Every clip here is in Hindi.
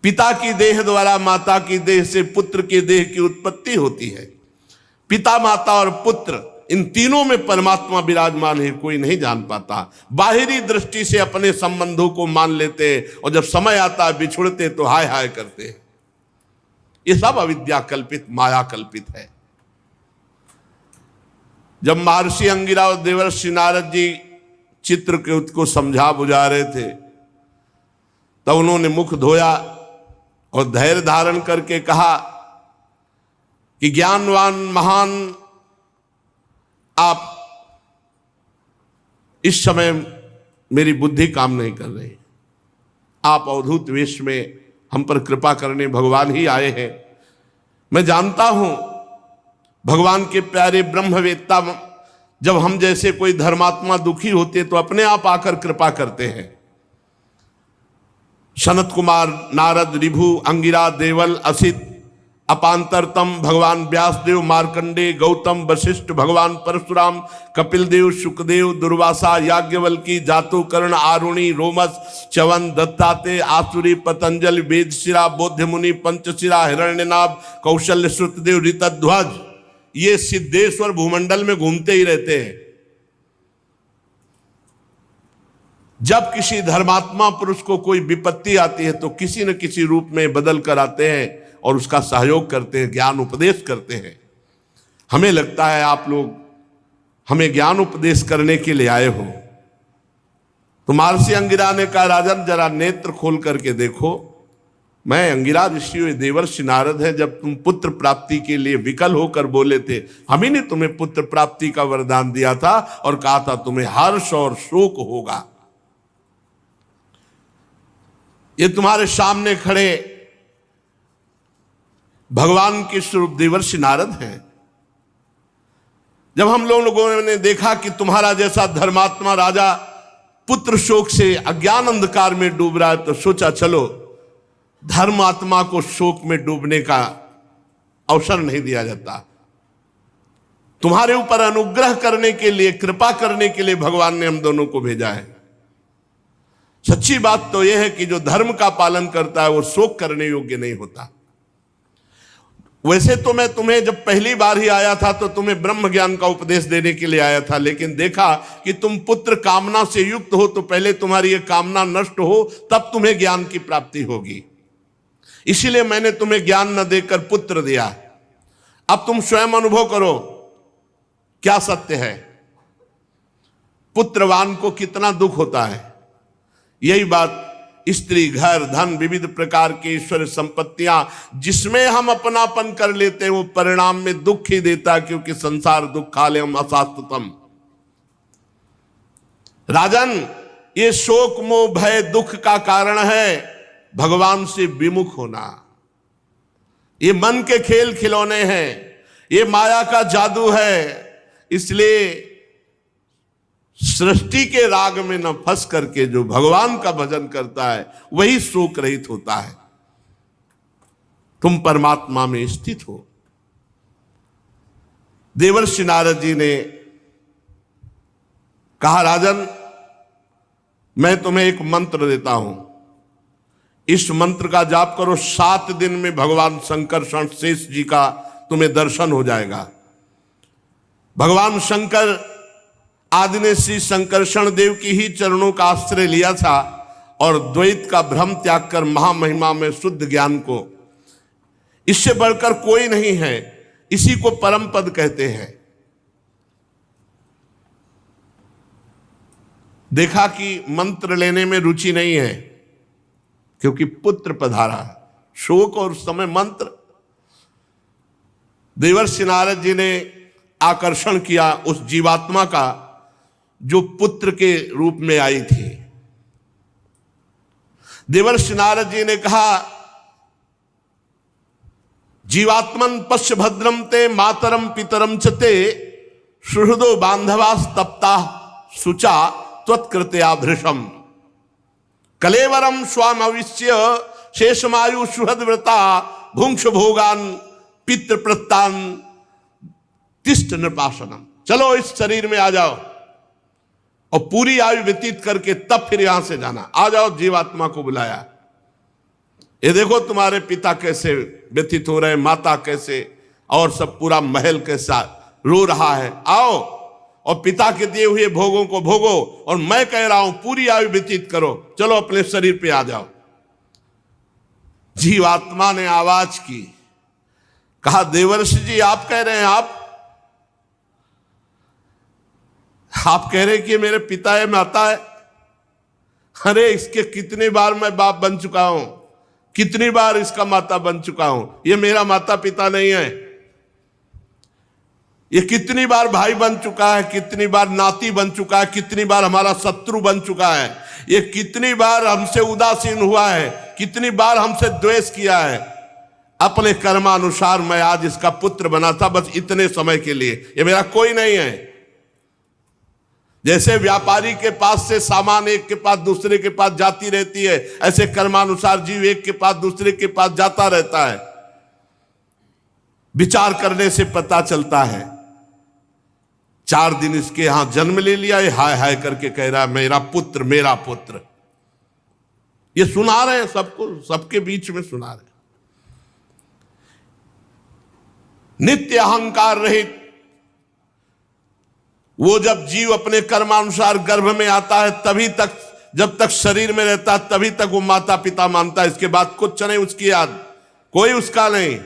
पिता की देह द्वारा माता की देह से पुत्र की देह की उत्पत्ति होती है। पिता, माता और पुत्र, इन तीनों में परमात्मा विराजमान है, कोई नहीं जान पाता। बाहरी दृष्टि से अपने संबंधों को मान लेते और जब समय आता है बिछुड़ते तो हाय हाय करते। ये सब अविद्या कल्पित, माया कल्पित है। जब महर्षि अंगिरा और देवर्षि नारद जी चित्रकूट को समझा बुझा रहे थे तब उन्होंने मुख धोया और धैर्य धारण करके कहा कि ज्ञानवान महान आप इस समय मेरी बुद्धि काम नहीं कर रही। आप अवधूत वेश में हम पर कृपा करने भगवान ही आए हैं। मैं जानता हूं भगवान के प्यारे ब्रह्मवेत्ता जब हम जैसे कोई धर्मात्मा दुखी होते तो अपने आप आकर कृपा करते हैं। सनत कुमार, नारद, ऋभु, अंगिरा, देवल, असित, अपांतरतम, भगवान व्यासदेव, मार्कंडे, गौतम, वशिष्ठ, भगवान परशुराम, कपिल देव, शुकदेव, दुर्वासा, याज्ञवल्की, जातुकर्ण, आरुणि, रोमस, च्यवन, दत्तात्रेय, आसुरी, पतंजलि, वेदशिरा, बौद्धमुनि, पंचशिरा, हिरण्यनाभ, कौशल्य, श्रुतदेव, ऋतध्वज, ये सिद्धेश्वर भूमंडल में घूमते ही रहते हैं। जब किसी धर्मात्मा पुरुष को कोई विपत्ति आती है तो किसी न किसी रूप में बदल कर आते हैं और उसका सहयोग करते हैं, ज्ञान उपदेश करते हैं। हमें लगता है आप लोग हमें ज्ञान उपदेश करने के लिए आए हो। तो महर्षि अंगिरा ने कहा, राजन जरा नेत्र खोल करके देखो, मैं अंगिरा ऋषि, देवर्षि नारद है। जब तुम पुत्र प्राप्ति के लिए विकल होकर बोले थे, हम ही ने तुम्हें पुत्र प्राप्ति का वरदान दिया था और कहा था तुम्हें हर्ष और शोक होगा। ये तुम्हारे सामने खड़े भगवान के स्वरूप देवर्षि नारद हैं। जब हम लोगों ने देखा कि तुम्हारा जैसा धर्मात्मा राजा पुत्र शोक से अज्ञान अंधकार में डूब रहा है तो सोचा चलो धर्मात्मा को शोक में डूबने का अवसर नहीं दिया जाता। तुम्हारे ऊपर अनुग्रह करने के लिए, कृपा करने के लिए भगवान ने हम दोनों को भेजा है। सच्ची बात तो यह है कि जो धर्म का पालन करता है वो शोक करने योग्य नहीं होता। वैसे तो मैं तुम्हें जब पहली बार ही आया था तो तुम्हें ब्रह्म ज्ञान का उपदेश देने के लिए आया था, लेकिन देखा कि तुम पुत्र कामना से युक्त हो तो पहले तुम्हारी ये कामना नष्ट हो तब तुम्हें ज्ञान की प्राप्ति होगी। इसीलिए मैंने तुम्हें ज्ञान न देकर पुत्र दिया। अब तुम स्वयं अनुभव करो क्या सत्य है, पुत्रवान को कितना दुख होता है। यही बात स्त्री, घर, धन, विविध प्रकार की ईश्वर संपत्तियां जिसमें हम अपनापन कर लेते हैं वो परिणाम में दुख ही देता है, क्योंकि संसार दुखालयम अशाश्वतम। राजन, ये शोक मोह भय दुख का कारण है भगवान से विमुख होना। ये मन के खेल खिलौने हैं, ये माया का जादू है। इसलिए सृष्टि के राग में न फंस करके जो भगवान का भजन करता है वही शोक रहित होता है। तुम परमात्मा में स्थित हो। देवर्षि नारद जी ने कहा, राजन मैं तुम्हें एक मंत्र देता हूं, इस मंत्र का जाप करो। 7 दिन में भगवान शंकर शेष जी का तुम्हें दर्शन हो जाएगा। भगवान शंकर आदि ने श्री शंकरषण देव की ही चरणों का आश्रय लिया था और द्वैत का भ्रम त्याग कर महामहिमा में शुद्ध ज्ञान को, इससे बढ़कर कोई नहीं है, इसी को परम पद कहते हैं। देखा कि मंत्र लेने में रुचि नहीं है क्योंकि पुत्र पधारा है। शोक और समय मंत्र। देवर्षि नारद जी ने आकर्षण किया उस जीवात्मा का जो पुत्र के रूप में आई थी। देवर्षि नारद जी ने कहा, जीवात्मन पश्य भद्रम ते मातरम पितरम चते सुहृदो बांधवास तप्ता सुचा त्वत्कृत्या भृशम कलेवरम स्वाम अविश्य शेषमायु सुहृदव्रता भुंक्ष भोगान पितृ प्रत्तान तिष्ठ नृपासनम। चलो इस शरीर में आ जाओ और पूरी आयु व्यतीत करके तब फिर यहां से जाना। आ जाओ, जीवात्मा को बुलाया। ये देखो तुम्हारे पिता कैसे व्यथित हो रहे हैं, माता कैसे, और सब पूरा महल कैसा रो रहा है। आओ और पिता के दिए हुए भोगों को भोगो, और मैं कह रहा हूं पूरी आयु व्यतीत करो, चलो अपने शरीर पे आ जाओ। जीवात्मा ने आवाज की, कहा देवर्षि जी आप कह रहे हैं, आप कह रहे हैं कि मेरे पिता है माता है। अरे इसके कितनी बार मैं बाप बन चुका हूं, कितनी बार इसका माता बन चुका हूं। ये मेरा माता पिता नहीं है, ये कितनी बार भाई बन चुका है, कितनी बार नाती बन चुका है, कितनी बार हमारा शत्रु बन चुका है, ये कितनी बार हमसे उदासीन हुआ है, कितनी बार हमसे द्वेष किया है। अपने कर्मानुसार मैं आज इसका पुत्र बना था, बस इतने समय के लिए, ये मेरा कोई नहीं है। जैसे व्यापारी के पास से सामान एक के पास दूसरे के पास जाती रहती है, ऐसे कर्मानुसार जीव एक के पास दूसरे के पास जाता रहता है। विचार करने से पता चलता है। 4 दिन इसके यहां जन्म ले लिया, ये हाय हाय करके कह रहा है मेरा पुत्र मेरा पुत्र। ये सुना रहे हैं सबको, सबके बीच में सुना रहे हैं। नित्य अहंकार रहित वो जब जीव अपने कर्मानुसार गर्भ में आता है, तभी तक, जब तक शरीर में रहता है तभी तक वो माता पिता मानता है। इसके बाद कुछ नहीं उसकी याद, कोई उसका नहीं।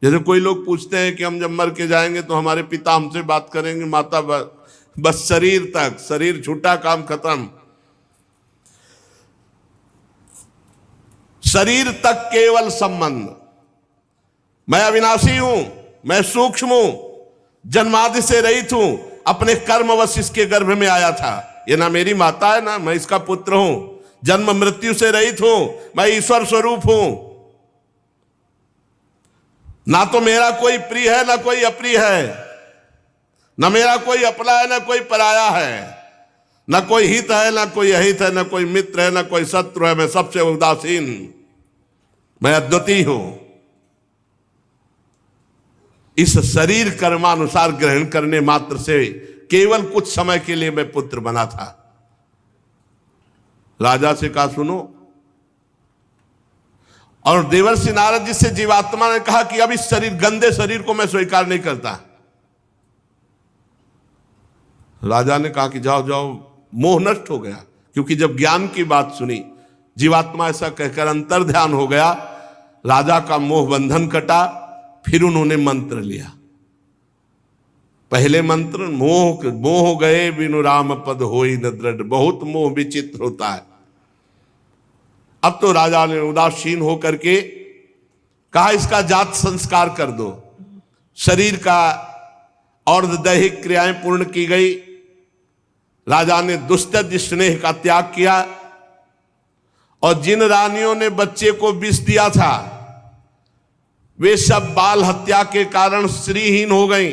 जैसे कोई लोग पूछते हैं कि हम जब मर के जाएंगे तो हमारे पिता हमसे बात करेंगे, माता बस शरीर तक, शरीर छूटा काम खत्म। शरीर तक केवल संबंध। मैं अविनाशी हूं, मैं सूक्ष्म हूं, जन्मादि से रहित हूं, अपने कर्मवश इसके गर्भ में आया था। ये ना मेरी माता है ना मैं इसका पुत्र हूं, जन्म मृत्यु से रहित हूं, मैं ईश्वर स्वरूप हूं। ना तो मेरा कोई प्रिय है ना कोई अप्रिय है, ना मेरा कोई अपना है ना कोई पराया है, ना कोई हित है ना कोई अहित है, ना कोई मित्र है ना कोई शत्रु है। मैं सबसे उदासीन, मैं अद्वितीय हूं। इस शरीर कर्मानुसार ग्रहण करने मात्र से केवल कुछ समय के लिए मैं पुत्र बना था। राजा से कहा सुनो, और देवर्षि नारद जी से जीवात्मा ने कहा कि अब इस शरीर, गंदे शरीर को मैं स्वीकार नहीं करता। राजा ने कहा कि जाओ जाओ, मोह नष्ट हो गया। क्योंकि जब ज्ञान की बात सुनी, जीवात्मा ऐसा कहकर अंतर ध्यान हो गया, राजा का मोह बंधन कटा। फिर उन्होंने मंत्र लिया। पहले मंत्र, मोह गए बिनु राम पद होई न दृढ़। बहुत मोह विचित्र होता है। अब तो राजा ने उदासीन होकर के कहा इसका जात संस्कार कर दो। शरीर का और दैहिक क्रियाएं पूर्ण की गई। राजा ने दुस्त्यज स्नेह का त्याग किया, और जिन रानियों ने बच्चे को विष दिया था वे सब बाल हत्या के कारण श्रीहीन हो गई।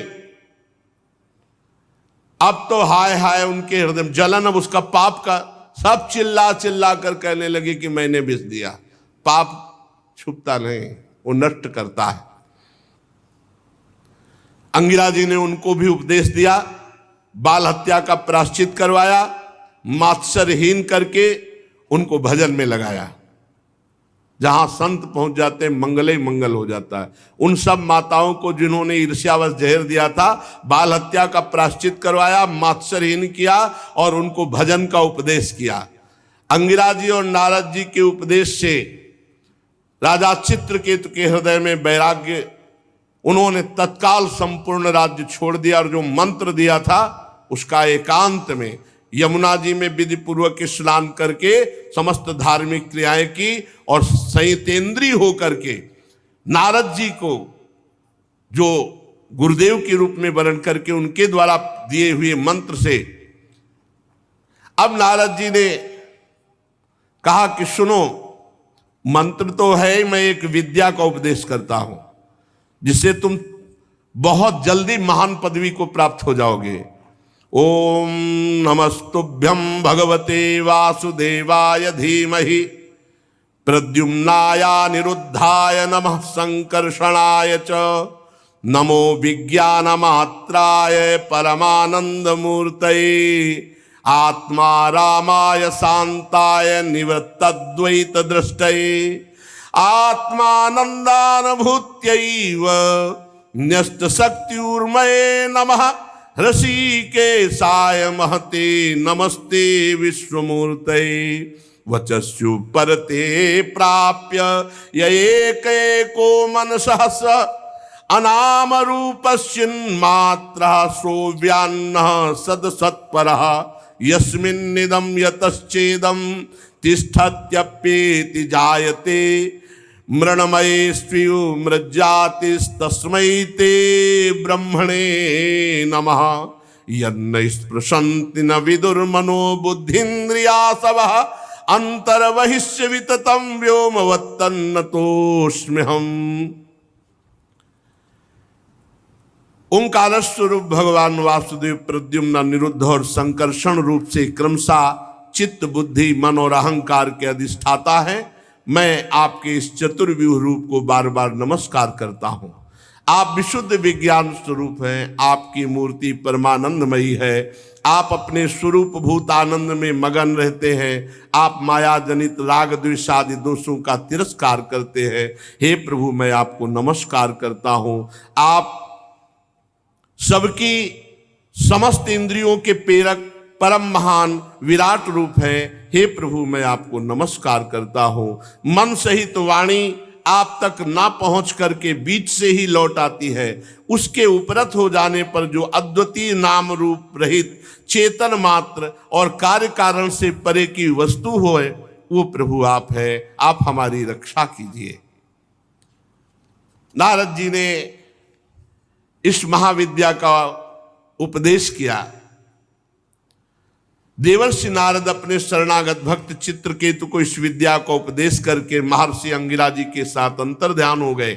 अब तो हाय हाय उनके हृदय में जलन, अब उसका पाप का सब चिल्ला चिल्ला कर कहने लगे कि मैंने विष दिया। पाप छुपता नहीं, वो नष्ट करता है। अंगिरा जी ने उनको भी उपदेश दिया, बाल हत्या का प्रायश्चित करवाया, मात्सर्यहीन करके उनको भजन में लगाया। जहां संत पहुंच जाते हैं मंगल ही मंगल हो जाता है। उन सब माताओं को जिन्होंने ईर्ष्यावश जहर दिया था, बाल हत्या का प्रायश्चित करवाया, मात्सर्यहीन किया और उनको भजन का उपदेश किया। अंगिरा जी और नारद जी के उपदेश से राजा चित्रकेतु के हृदय में वैराग्य, उन्होंने तत्काल संपूर्ण राज्य छोड़ दिया, और जो मंत्र दिया था उसका एकांत में यमुना जी में विधि पूर्वक स्नान करके समस्त धार्मिक क्रियाएं की, और संयतेंद्रीय होकर के नारद जी को जो गुरुदेव के रूप में वर्ण करके उनके द्वारा दिए हुए मंत्र से, अब नारद जी ने कहा कि सुनो, मंत्र तो है, मैं एक विद्या का उपदेश करता हूं जिससे तुम बहुत जल्दी महान पदवी को प्राप्त हो जाओगे। ओम नमस्तुभ्यं भगवते वासुदेवाय धीमहि प्रद्युम्नाय निरुद्धाय नमः संकर्षणाय च नमो विज्ञानमात्राय परमानंदमूर्तये आत्मा रामाय शांताय निवृत्तद्वैत दृष्टये आत्मानंदानुभूत्यैव न्यस्त शक्तिर्मये नमः ऋषिकेशाय महते नमस्ते विश्वमूर्तये वचस्यु परते प्राप्य य एकैको मनसः स अनाम रूपस्यन्मात्रः सोऽव्यान्नः सदसत्परः यस्मिन्निदं यतश्चेदं तिष्ठत्यप्येति जायते मृण्मये स्वीयो मृज्जातिस्तस्मै ते ब्रह्मणे नमः यन्न स्पृशन्ति न विदुर्मनो बुद्धीन्द्रियासवः अंतर्बहिष्य विततं व्योमवत्तन्नतोऽस्म्यहम्। ओंकार स्वरूप भगवान वासुदेव प्रद्युम्न निरुद्ध और संकर्षण रूप से क्रमशः चित्त बुद्धि मन और अहंकार के अधिष्ठाता है। मैं आपके इस चतुर्व्यूह रूप को बार बार नमस्कार करता हूं। आप विशुद्ध विज्ञान स्वरूप हैं, आपकी मूर्ति परमानंदमयी है, आप अपने स्वरूप भूत आनंद में मगन रहते हैं, आप माया जनित राग द्वेष आदि दोषों का तिरस्कार करते हैं। हे प्रभु, मैं आपको नमस्कार करता हूं। आप सबकी समस्त इंद्रियों के प्रेरक परम महान विराट रूप है। हे प्रभु, मैं आपको नमस्कार करता हूं। मन सहित वाणी आप तक ना पहुंच करके बीच से ही लौट आती है। उसके उपरत हो जाने पर जो अद्वितीय नाम रूप रहित चेतन मात्र और कार्य कारण से परे की वस्तु होए, वो प्रभु आप है। आप हमारी रक्षा कीजिए। नारद जी ने इस महाविद्या का उपदेश किया। देवर्षि नारद अपने शरणागत भक्त चित्रकेतु को इस विद्या का उपदेश करके महर्षि अंगिरा जी के साथ अंतर्ध्यान हो गए।